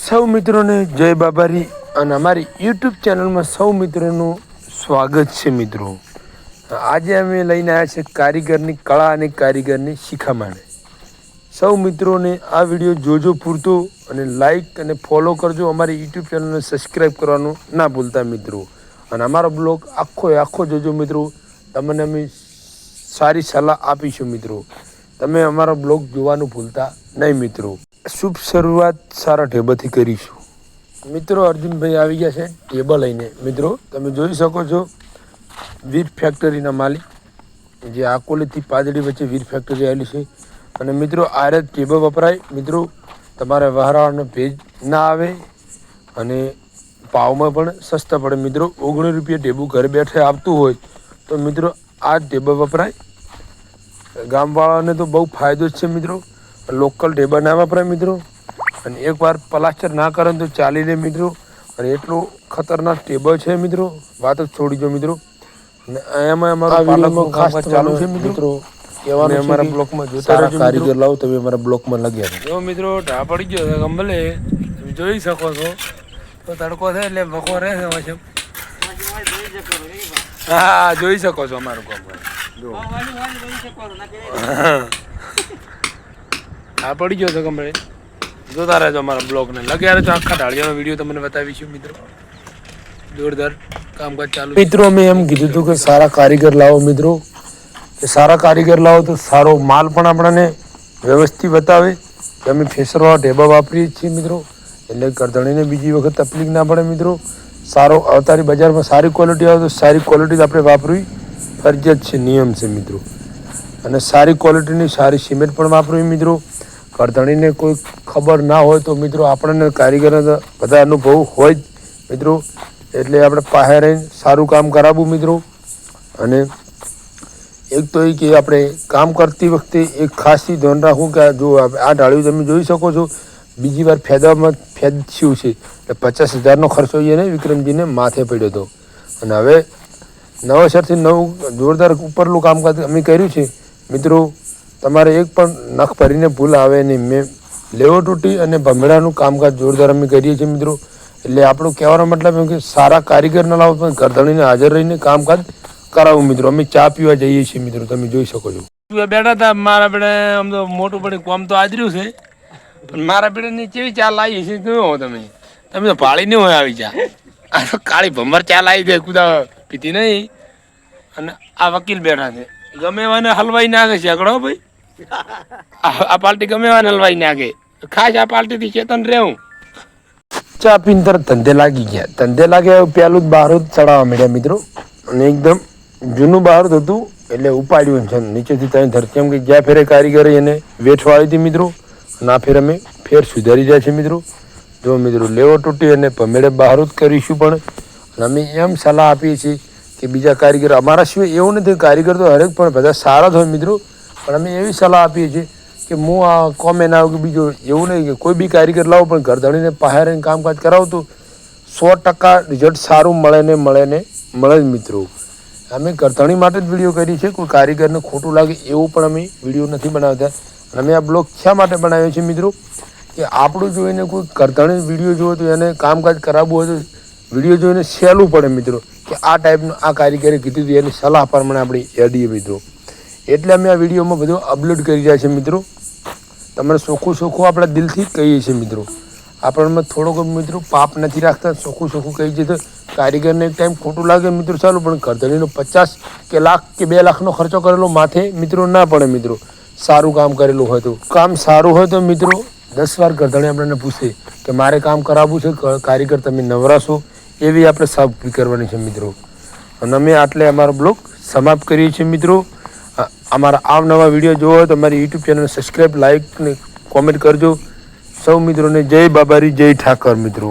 સૌ મિત્રોને જય બાબારી અને અમારી યુટ્યુબ ચેનલમાં સૌ મિત્રોનું સ્વાગત છે. મિત્રો આજે અમે લઈને આવ્યા છે કારીગરની કળા અને કારીગરની શિખામણ. સૌ મિત્રોને આ વિડીયો જોજો પૂરતો અને લાઈક અને ફોલો કરજો. અમારી યુટ્યુબ ચેનલને સબસ્ક્રાઈબ કરવાનું ના ભૂલતા મિત્રો. અને અમારો બ્લોગ આખો જોજો મિત્રો. તમને અમે સારી સલાહ આપીશું મિત્રો. તમે અમારો બ્લોગ જોવાનું ભૂલતા નહીં મિત્રો. શુભ શરૂઆત સારા ટેબલથી કરીશું. મિત્રો અર્જુનભાઈ આવી ગયા છે ટેબલ લઈને. મિત્રો તમે જોઈ શકો છો વીર ફેક્ટરીના માલિક, જે આકોલીથી પાદડી વચ્ચે વીર ફેક્ટરી આવેલી છે. અને મિત્રો આ રીતે ટેબલ વપરાય મિત્રો. તમારે વહારાવાનો ભેજ ના આવે અને ભાવમાં પણ સસ્તા પડે મિત્રો. 19 રૂપિયા ટેબુ ઘરે બેઠે આવતું હોય તો મિત્રો આ ટેબલ વપરાય. ગામવાળાને તો બહુ ફાયદો જ છે મિત્રો. લોકલ ટેબલ ના વપરાય મિત્રો. અને એકવાર પ્લાસ્ટર ના કરે તો ચાલી લે મિત્રો. અને એટલું ખતરનાક ટેબલ છે મિત્રો, વાત જ છોડી દો મિત્રો. અને એમાં અમારું પાલકનું ખાસ ચાલુ છે મિત્રો. કહેવાનું અમારા બ્લોકમાં જોતા રહેજો. કારીગર લાવો તમે અમારા બ્લોકમાં લગ્યા જો મિત્રો. ઢા પડી ગયો ગંભલે, તમે જોઈ શકો છો. તો તડકો થાય એટલે ભકો રહે છે. હા જોઈ શકો છો અમારું કામ. જો હા પડી ગયો તો ગમે જોતા રહેજો અમારા બ્લોગને. લગ્યા તો આખા ઢાળિયાનો વિડીયો તમને બતાવીશું મિત્રો. જોરદાર કામકાજ ચાલુ મિત્રો. અમે એમ કીધું હતું કે સારા કારીગર લાવો મિત્રો. કે સારા કારીગર લાવો તો સારો માલ પણ આપણને વ્યવસ્થિત બતાવે. કે અમે ફેસરવાળા ઢેબા વાપરીએ છીએ મિત્રો. એટલે કરધણીને બીજી વખત તકલીફ ના પડે મિત્રો. સારો અવતારી બજારમાં સારી ક્વોલિટી આવે તો સારી ક્વોલિટી આપણે વાપરવી ફરજિયાત છે, નિયમ છે મિત્રો. અને સારી ક્વોલિટીની સારી સિમેન્ટ પણ વાપરવી મિત્રો. કરધણીને કોઈ ખબર ના હોય તો મિત્રો આપણને કારીગરને બધા અનુભવ હોય જ મિત્રો. એટલે આપણે પાસે રહીને સારું કામ કરાવવું મિત્રો. અને એક તો એ કે આપણે કામ કરતી વખતે એક ખાસી ધ્યાન રાખવું કે જો આ ઢાળ્યું તમે જોઈ શકો છો. બીજી વાર ફેદામાં ફેદસ્યું છે એટલે 50,000નો ખર્ચો એને વિક્રમજીને માથે પડ્યો હતો. અને હવે નવેસરથી નવું જોરદાર ઉપરનું કામકાજ અમે કર્યું છે મિત્રો. તમારે એક પણ નખ ભરીને ભૂલ આવે નહીં. મેં લેવો તૂટી અને ભમડાનું કામકાજ જોરદાર અમે કરીએ છીએ મિત્રો. એટલે આપણું કહેવાનો મતલબ એમ કે સારા કારીગર ના લાવો પણ કરધણીને હાજર રહીને કામકાજ કરાવું મિત્રો. અમે ચા પીવા જઈએ છીએ મિત્રો, તમે જોઈ શકો છો. બેઠા હતા મારા બેડે આમ તો મોટું પડે કોમ તો આજર્યું છે. પણ મારા બેડે કેવી ચા લાવી છે જોયો તમે. તમે તો પાળી નહીં હોય આવી ચા. આ તો કાળી ભમર ચા લાવી દે, કુદા પીતી નહીં. અને આ વકીલ બેઠા છે, ગમે એવાને હલવાઈ નાખે છે આગળ ભાઈ. આ પાર્ટી ગમે એવાને હલવાઈ નાખે. ખાસ આ પાર્ટીથી ચેતન રહેવું. ચા પીને તરત ધંધે લાગી ગયા. ધંધે લાગ્યા પેલું જ બાरूद ચડાવવા મળ્યા મિત્રો. અને એકદમ જૂનું બાरूद હતું એટલે ઉપાડ્યું છે નીચેથી ત્યાં ધરતી. કેમ કે જ્યાં ફેરે કારીગરે એને વેઠવાળી હતી મિત્રો. અને આ ફેર અમે ફેર સુધારી જાય છે મિત્રો. જો મિત્રો લેવો તૂટી અને ભમેડે બાरूद કરીશું. પણ અમે એમ સલાહ આપીએ છીએ કે બીજા કારીગર અમારા સિવાય એવું નથી. કારીગર તો હરેક પણ બધા સારા જ હોય મિત્રો. પણ અમે એવી સલાહ આપીએ છીએ કે હું આ કોમે ના આવું કે બીજું એવું નહીં કે કોઈ બી કારીગર લાવો પણ ઘરધણીને પાસે રહીને કામકાજ કરાવો તો 100% રિઝલ્ટ સારું મળે જ મિત્રો. અમે ઘરધણી માટે જ વિડીયો કરી છે. કોઈ કારીગરને ખોટું લાગે એવું પણ અમે વિડીયો નથી બનાવતા. અને અમે આ બ્લોગ શા માટે બનાવ્યો છે મિત્રો કે આપણું જોઈને કોઈ ઘરધણી વિડીયો જોવો તો એને કામકાજ કરાવવું હોય તો વિડીયો જોઈને સહેલું પડે મિત્રો. કે આ ટાઈપનું આ કારીગરે કીધું હતું એની સલાહ પ્રમાણે આપણે એડીએ મિત્રો. એટલે અમે આ વિડીયોમાં બધું અપલોડ કરી રહ્યા છીએ મિત્રો. તમને ચોખ્ખું આપણા દિલથી કહીએ છીએ મિત્રો. આપણને થોડોક મિત્રો પાપ નથી રાખતા. ચોખ્ખું કહીએ છીએ તો કારીગરને એક ટાઈમ ખોટું લાગે મિત્રો ચાલું. પણ ઘરધણીનો 50 કે લાખ કે 2 લાખનો ખર્ચો કરેલો માથે મિત્રો ના પડે મિત્રો. સારું કામ કરેલું હોય તો કામ સારું હોય તો મિત્રો 10 વાર ઘરધણી આપણને પૂછે કે મારે કામ કરાવવું છે, કારીગર તમે નવરાશો, એવી આપણે સાબિત કરવાની છે મિત્રો. અને અમે આટલે અમારો બ્લોગ સમાપ્ત કરીએ છીએ મિત્રો. અમારા આવનવા વિડીયો જોવો હોય તો અમારી યુટ્યુબ ચેનલ સબસ્ક્રાઈબ, લાઈક ને કોમેન્ટ કરજો. સૌ મિત્રોને જય બાબારી, જય ઠાકર મિત્રો.